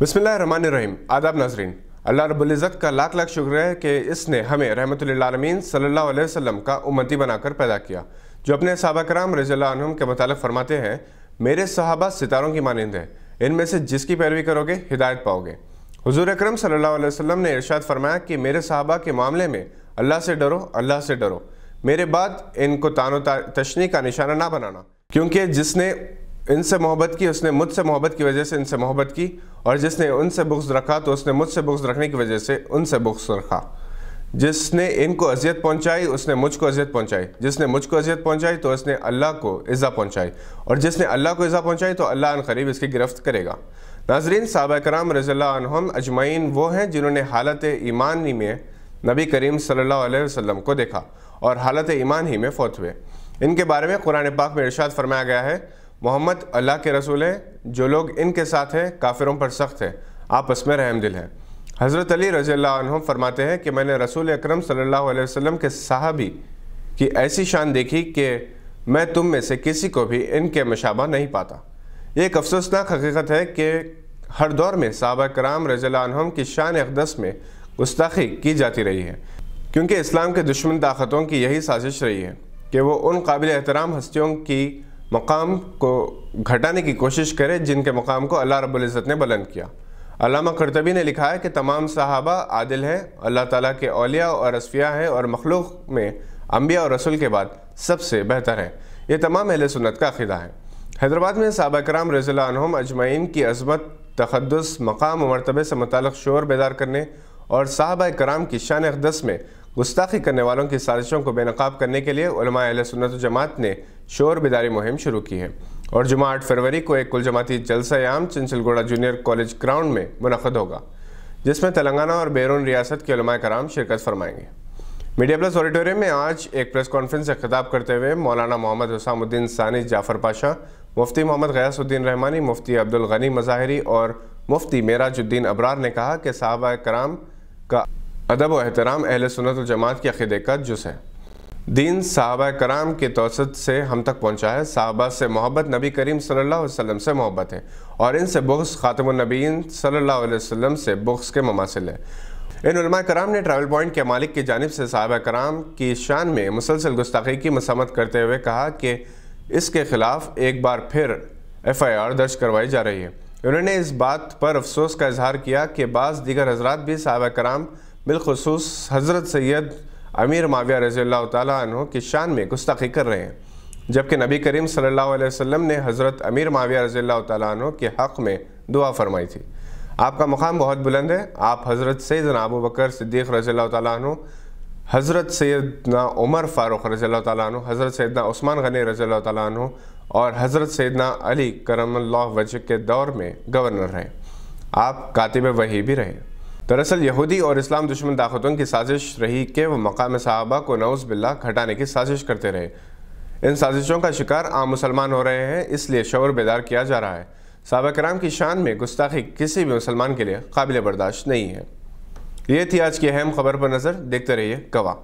बिस्मिल्लाहिर्रहमानिर्रहीम। आदाब नाज़रीन, अल्लाह रब्बुल इज़्ज़त का लाख लाख शुक्र है कि इसने हमें रहमतुल लिल आलमीन सल्लल्लाहु अलैहि वसल्लम का उम्मती बनाकर पैदा किया, जो अपने सहाबा कराम रज़ियल्लाहु अन्हुम के मुतालिक फरमाते हैं, मेरे सहाबा सितारों की मानिंद है, इनमें से जिसकी पैरवी करोगे हिदायत पाओगे। हुज़ूर अकरम सल्लल्लाहु अलैहि वसल्लम ने इरशाद फरमाया कि मेरे सहाबा के मामले में अल्लाह से डरो, अल्लाह से डरो। मेरे बाद इनको तानो तशनी का निशाना ना बनाना, क्योंकि जिसने इनसे मोहब्बत की उसने मुझसे मोहब्बत की वजह से इनसे मोहब्बत की, और जिसने उनसे बुग़्ज़ रखा तो उसने मुझसे बुग़्ज़ रखने की वजह से उनसे बुग़्ज़ रखा। जिसने इनको अज़ियत पहुंचाई उसने मुझको अज़ियत पहुंचाई, जिसने मुझको अज़ियत पहुंचाई तो उसने अल्लाह को इज़्ज़ा पहुंचाई, और जिसने अल्लाह को इज़्ज़ा पहुंचाई तो अल्लाह अनक़रीब इसकी गिरफ्त करेगा। नाज़रीन, सहाबा कराम रज़ियल्लाहु अन्हुम अजमईन वो हैं जिन्होंने हालत ईमान ही में नबी करीम सल्लल्लाहु अलैहि वसल्लम को देखा और हालत ईमान ही में फ़ौत हुए। इनके बारे में कुरान पाक में इरशाद फरमाया गया है, मोहम्मद अल्लाह के रसूल हैं, जो लोग इनके साथ हैं काफिरों पर सख्त है, आपस में रहम दिल है। हज़रत अली रज़ियल्लाहु अन्हु फरमाते हैं कि मैंने रसूल अकरम सल्लल्लाहु अलैहि वसल्लम के सहाबी की ऐसी शान देखी कि मैं तुम में से किसी को भी इनके मुशाबा नहीं पाता। ये एक अफसोसनाक हकीकत है कि हर दौर में सहाबा कराम रज़ियल्लाहु अन्हुम की शान अक़दस में गुस्ताखी की जाती रही है, क्योंकि इस्लाम के दुश्मन ताकतों की यही साजिश रही है कि वो उन काबिल एहतराम हस्तियों की मकाम को घटाने की कोशिश करे जिनके मकाम को अल्लाह रब्बुल इज़्ज़त ने बुलंद किया। अल्लामा कर्तबी ने लिखा है कि तमाम सहाबा आदिल हैं, अल्लाह ताला के औलिया और असफिया हैं, और मखलूक में अम्बिया और रसूल के बाद सबसे बेहतर हैं। ये तमाम अहले सुन्नत का अक़ीदा है। हैदराबाद में सहाबा कराम रज़ियल्लाहु अन्हुम अजमईन की अज़मत, तक़द्दुस, मकाम और मर्तबे से मुताल्लिक़ शोर बेदार करने और सहाबा कराम की शान अक़दस में गुस्ताखी करने वालों की साजिशों को बेनकाब करने के लिए उलमा अहले सुन्नत व जमात ने शोर बेदारी मुहिम शुरू की है, और जुमा 8 फरवरी को एक कुल जमाती जलसा-ए-आम चंचलगुड़ा जूनियर कॉलेज ग्राउंड में मुनक़्क़द होगा, जिसमें तेलंगाना और बैरून रियासत के उलमा कराम शिरकत फरमाएंगे। मीडिया प्लस ऑडिटोरियम में आज एक प्रेस कॉन्फ्रेंस से खिताब करते हुए मौलाना मोहम्मद हुसामुद्दीन सानी जाफ़र पाशा, मुफ्ती मोहम्मद ग़यासुद्दीन रहमानी, मुफ्ती अब्दुल गनी मज़ाहिरी और मुफ्ती मेराजुद्दीन अबरार ने कहा कि सहाबा कराम का अदब व एहतराम अहले सुन्नत व जमात के अक़ीदे का जुज़ है। दीन सहाबा कराम के तौसत से हम तक पहुँचा है। सहाबा से मोहब्बत नबी करीम सल्लल्लाहु अलैहि वसल्लम से मोहब्बत है, और इनसे बुग़्ज़ ख़ातमुन नबीयीन सल्लल्लाहु अलैहि वसल्लम से बुग़्ज़ के मुमासिल है। इन उलमा कराम ने ट्रैवल पॉइंट के मालिक की जानिब से सहाबा कराम की शान में मुसलसल गुस्ताखी की मसम्मत करते हुए कहा कि इसके ख़िलाफ़ एक बार फिर FIR दर्ज करवाई जा रही है। उन्होंने इस बात पर अफसोस का इजहार किया कि बाज़ दीगर हज़रात भी सहाबा कराम बिलखुसूस हज़रत सैयद अमीर माविया रज़ियल्लाहु ताला अन्हु की शान में गुस्ताखी कर रहे हैं, जबकि नबी करीम सल्लल्लाहु अलैहि वसल्लम ने हज़रत अमीर माविया रज़ियल्लाहु ताला अन्हु के हक़ में दुआ फरमाई थी। आपका मकाम बहुत बुलंद है। आप हज़रत सैयदना अबू बकर सिद्दीक़ रज़ियल्लाहु ताला अन्हु, हज़रत सैयदना उमर फ़ारूक़ रज़ियल्लाहु ताला अन्हु, हज़रत सैयदना उस्मान गनी रज़ियल्लाहु ताला अन्हु और हज़रत सैयदना अली करमल्लाहु वजह के दौर में गवर्नर रहे। आप कातिब वही भी रहे। दरअसल यहूदी और इस्लाम दुश्मन ताकतों की साजिश रही कि वो मकाम सहाबा को नऊज़ बिल्लाह घटाने की साजिश करते रहे। इन साजिशों का शिकार आम मुसलमान हो रहे हैं, इसलिए शऊर बेदार किया जा रहा है। सहाबा कराम की शान में गुस्ताखी किसी भी मुसलमान के लिए काबिल बर्दाश्त नहीं है। ये थी आज की अहम खबर पर नज़र। देखते रहिए गवाह।